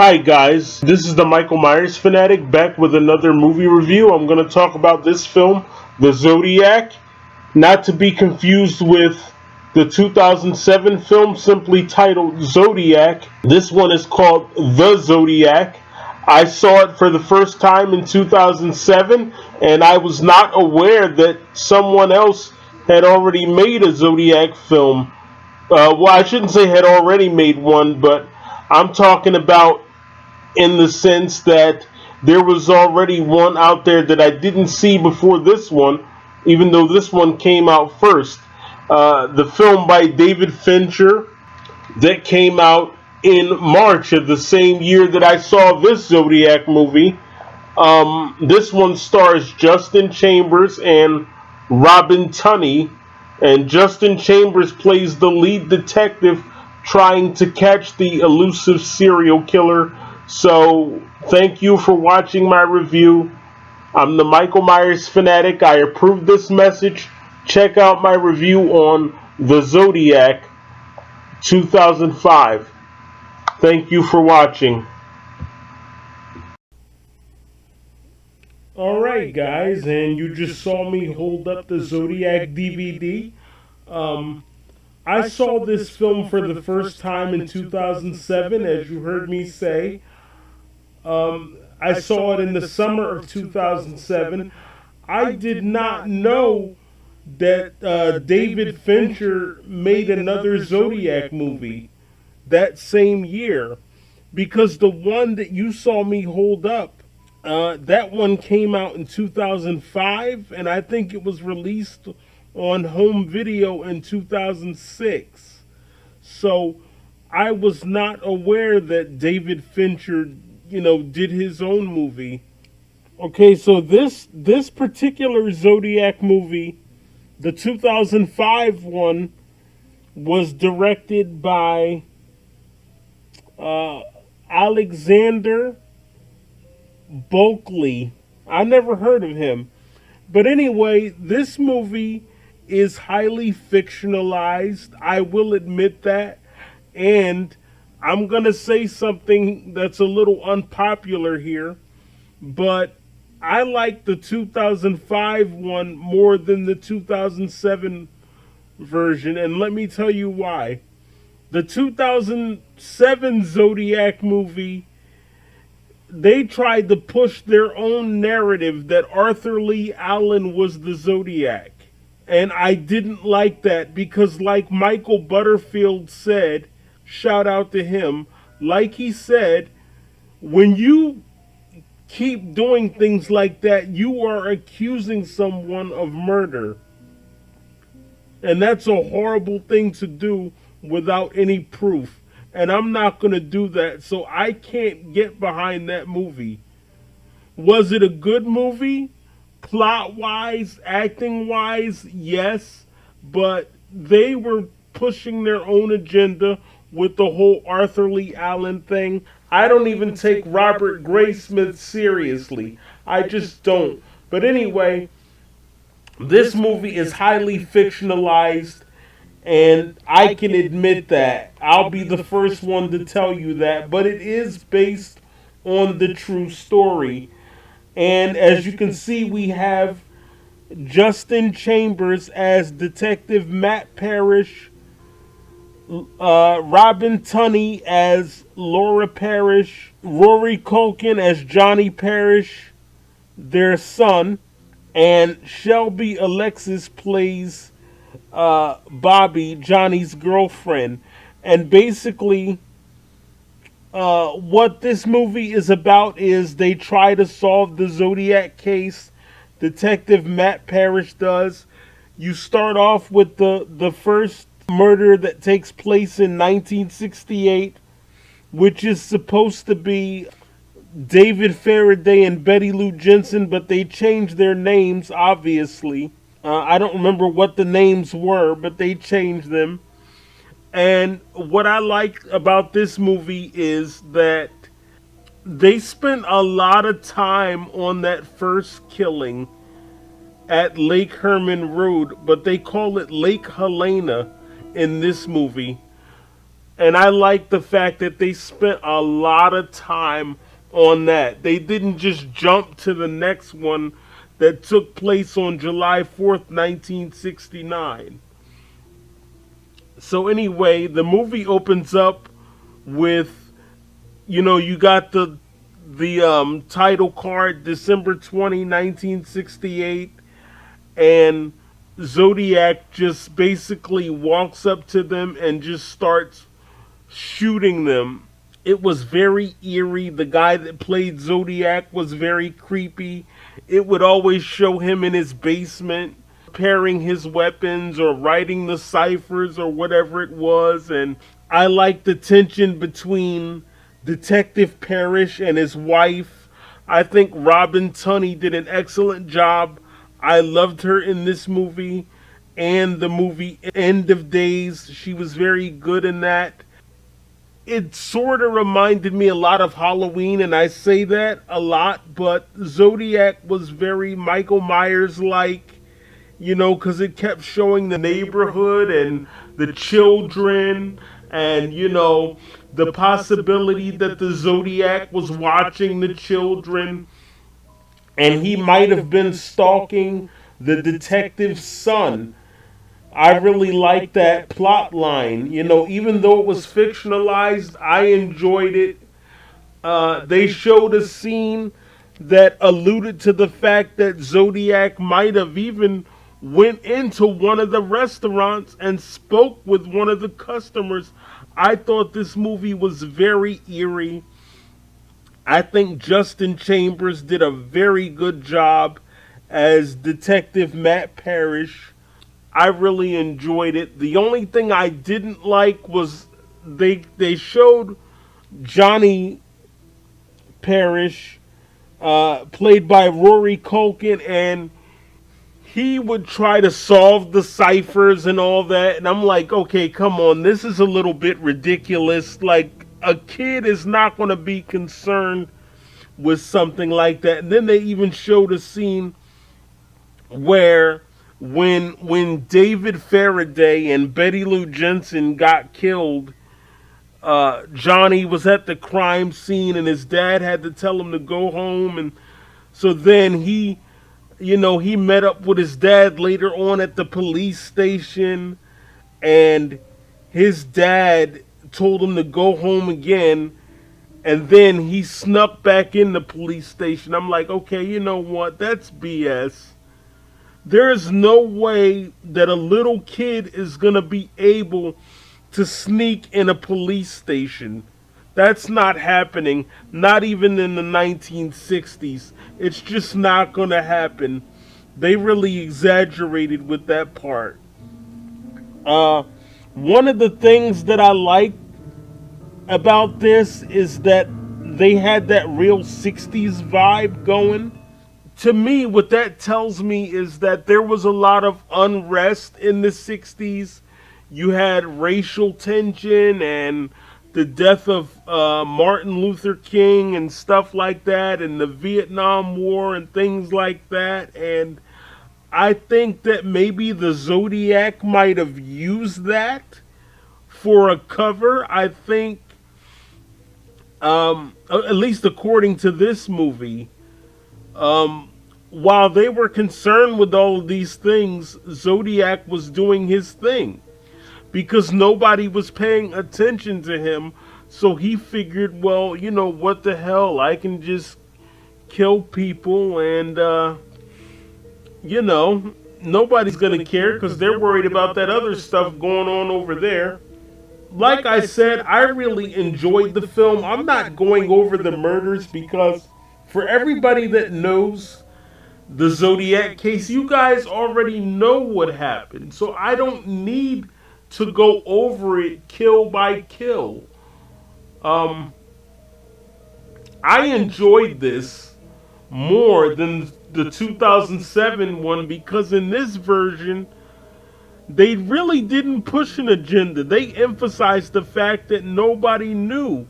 Hi guys, this is the Michael Myers fanatic back with another movie review. I'm going to talk about this film, The Zodiac, not to be confused with the 2007 film simply titled Zodiac. This one is called The Zodiac. I saw it for the first time in 2007 and I was not aware that someone else had already made a Zodiac film. Well, I shouldn't say had already made one, but I'm talking about in the sense that there was already one out there that I didn't see before this one, even though this one came out first. The film by David Fincher that came out in March of the same year that I saw this Zodiac movie. This one stars Justin Chambers and Robin Tunney, and Justin Chambers plays the lead detective trying to catch the elusive serial killer. So, thank you for watching my review. I'm the Michael Myers fanatic. I approve this message. Check out my review on The Zodiac 2005. Thank you for watching. Alright, guys, and you just saw me hold up the Zodiac DVD. I saw this film for the first time in 2007, as you heard me say. I saw it in the summer of 2007. I did not know that David Fincher made another Zodiac movie that same year, because the one that you saw me hold up, that one came out in 2005, and I think it was released on home video in 2006. So I was not aware that David Fincher, did his own movie. Okay, so this particular Zodiac movie, the 2005 one, was directed by Alexander Bulkley. I never heard of him. But anyway, this movie is highly fictionalized. I will admit that. And I'm going to say something that's a little unpopular here, but I like the 2005 one more than the 2007 version, and let me tell you why. The 2007 Zodiac movie, they tried to push their own narrative that Arthur Lee Allen was the Zodiac. And I didn't like that because, like Michael Butterfield said, shout out to him, like he said, when you keep doing things like that, you are accusing someone of murder. And that's a horrible thing to do without any proof. And I'm not going to do that, so I can't get behind that movie. Was it a good movie? Plot-wise, acting-wise, yes. But they were pushing their own agenda with the whole Arthur Lee Allen thing. I don't even take Robert Graysmith seriously. I just don't. But anyway, this movie is highly fictionalized, and I can admit that. I'll be the first one to tell you that. But it is based on the true story. And as you can see, we have Justin Chambers as Detective Matt Parish, Robin Tunney as Laura Parish, Rory Culkin as Johnny Parish, their son, and Shelby Alexis plays Bobby, Johnny's girlfriend. And basically, what this movie is about is they try to solve the Zodiac case. Detective Matt Parish does. You start off with the first murder that takes place in 1968, which is supposed to be David Faraday and Betty Lou Jensen, but they changed their names, obviously. I don't remember what the names were, but they changed them. And what I like about this movie is that they spent a lot of time on that first killing at Lake Herman Road, but they call it Lake Helena in this movie. And I like the fact that they spent a lot of time on that. They didn't just jump to the next one that took place on July 4th, 1969. So anyway, the movie opens up with, you got the title card, December 20, 1968, and Zodiac just basically walks up to them and just starts shooting them. It was very eerie. The guy that played Zodiac was very creepy. It would always show him in his basement preparing his weapons or writing the ciphers or whatever it was. And I liked the tension between Detective Parish and his wife. I think Robin Tunney did an excellent job. I loved her in this movie and the movie End of Days. She was very good in that. It sort of reminded me a lot of Halloween, and I say that a lot, but Zodiac was very Michael Myers-like, because it kept showing the neighborhood and the children and, the possibility that the Zodiac was watching the children and he might have been stalking the detective's son. I really liked that plot line. Even though it was fictionalized, I enjoyed it. They showed a scene that alluded to the fact that Zodiac might have even went into one of the restaurants and spoke with one of the customers. I thought this movie was very eerie. I think Justin Chambers did a very good job as Detective Matt Parish. I really enjoyed it. The only thing I didn't like was they showed Johnny Parish, played by Rory Culkin, and he would try to solve the ciphers and all that. And I'm like, okay, come on, this is a little bit ridiculous. Like, a kid is not going to be concerned with something like that. And then they even showed a scene where when David Faraday and Betty Lou Jensen got killed, Johnny was at the crime scene and his dad had to tell him to go home. And so then he met up with his dad later on at the police station, and his dad told him to go home again, and then he snuck back in the police station. I'm like, okay, you know what? That's BS. There is no way that a little kid is going to be able to sneak in a police station. That's not happening, not even in the 1960s. It's just not going to happen. They really exaggerated with that part. One of the things that I like about this is that they had that real 60s vibe going. To me, what that tells me is that there was a lot of unrest in the 60s. You had racial tension and the death of Martin Luther King and stuff like that, and the Vietnam War and things like that. And I think that maybe the Zodiac might have used that for a cover. I think, at least according to this movie, while they were concerned with all of these things, Zodiac was doing his thing because nobody was paying attention to him. So he figured, well, what the hell? I can just kill people and, nobody's going to care because they're worried about that other stuff going on over there. Like I said, I really enjoyed the film. I'm not going over the murders because for everybody that knows the Zodiac case, you guys already know what happened. So I don't need to go over it kill by kill. I enjoyed this more than the 2007 one because in this version, they really didn't push an agenda. They emphasized the fact that nobody knew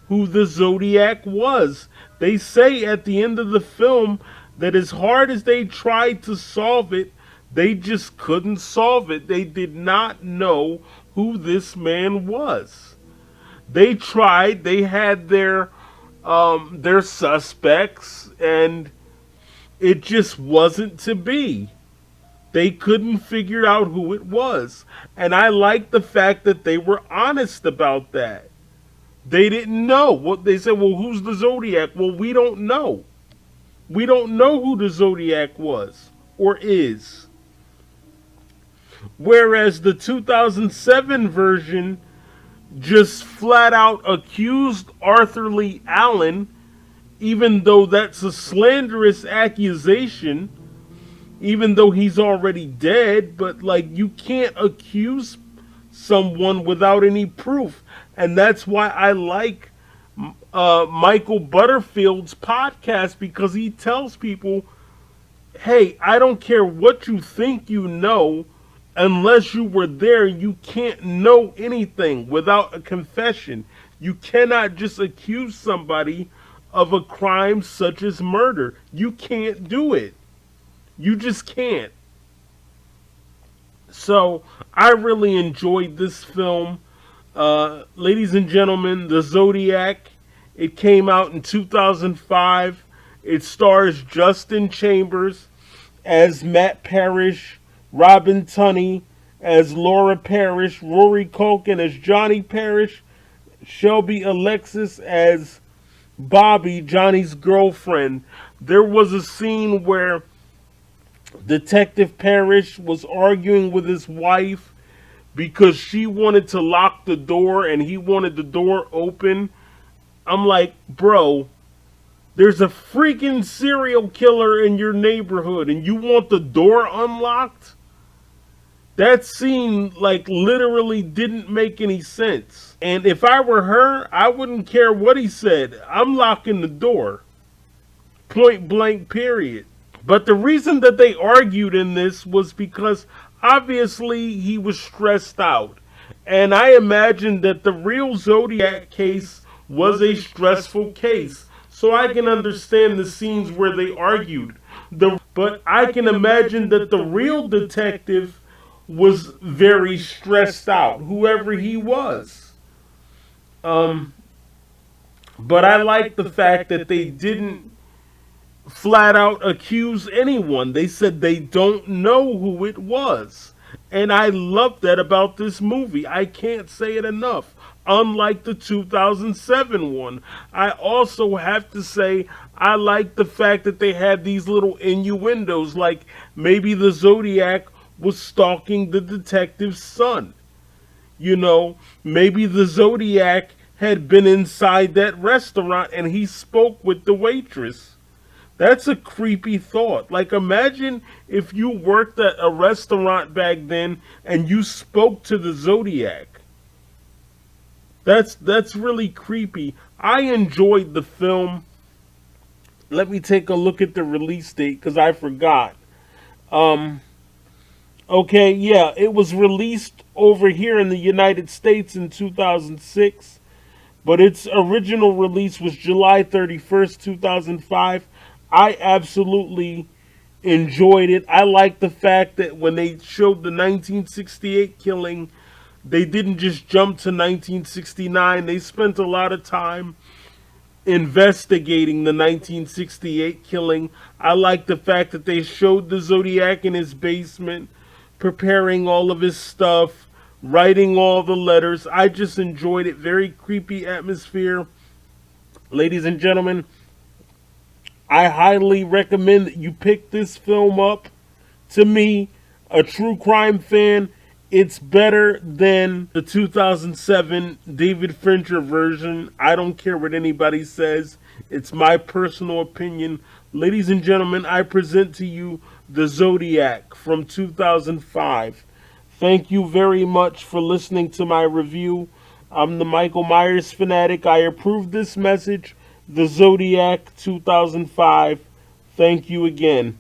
who the Zodiac was. They say at the end of the film that as hard as they tried to solve it, they just couldn't solve it. They did not know who this man was. They tried. They had their suspects, and it just wasn't to be. They couldn't figure out who it was. And I like the fact that they were honest about that. They didn't know. What they said, well, who's the Zodiac? Well, we don't know. We don't know who the Zodiac was or is. Whereas the 2007 version just flat out accused Arthur Lee Allen, even though that's a slanderous accusation, even though he's already dead, but like you can't accuse someone without any proof. And that's why I like Michael Butterfield's podcast, because he tells people, hey, I don't care what you think you know, unless you were there, you can't know anything without a confession. You cannot just accuse somebody of a crime such as murder. You can't do it. You just can't. So I really enjoyed this film. Ladies and gentlemen, The Zodiac. It came out in 2005. It stars Justin Chambers as Matt Parish, Robin Tunney as Laura Parish, Rory Culkin as Johnny Parish, Shelby Alexis as Bobby, Johnny's girlfriend. There was a scene where Detective Parish was arguing with his wife because she wanted to lock the door and he wanted the door open. I'm like, bro, there's a freaking serial killer in your neighborhood and you want the door unlocked? That scene, like, literally didn't make any sense. And if I were her, I wouldn't care what he said. I'm locking the door. Point blank, period. But the reason that they argued in this was because obviously he was stressed out. And I imagine that the real Zodiac case was a stressful case. So I can understand the scenes where they argued. But I can imagine that the real detective was very stressed out, whoever he was. But I like the fact that they didn't flat out accuse anyone. They said they don't know who it was. And I love that about this movie. I can't say it enough. Unlike the 2007 one. I also have to say I like the fact that they had these little innuendos, like maybe the Zodiac was stalking the detective's son. You know, maybe the Zodiac had been inside that restaurant and he spoke with the waitress. That's a creepy thought. Like, imagine if you worked at a restaurant back then and you spoke to the Zodiac. That's really creepy. I enjoyed the film. Let me take a look at the release date because I forgot. Okay, yeah, it was released over here in the United States in 2006, but its original release was July 31st, 2005. I absolutely enjoyed it. I like the fact that when they showed the 1968 killing, they didn't just jump to 1969. They spent a lot of time investigating the 1968 killing. I like the fact that they showed the Zodiac in his basement, preparing all of his stuff, writing all the letters. I just enjoyed it. Very creepy atmosphere. Ladies and gentlemen, I highly recommend that you pick this film up. To me, a true crime fan, it's better than the 2007 David Fincher version. I don't care what anybody says. It's my personal opinion. Ladies and gentlemen, I present to you The Zodiac from 2005. Thank you very much for listening to my review. I'm the Michael Myers fanatic. I approve this message. The Zodiac 2005. Thank you again.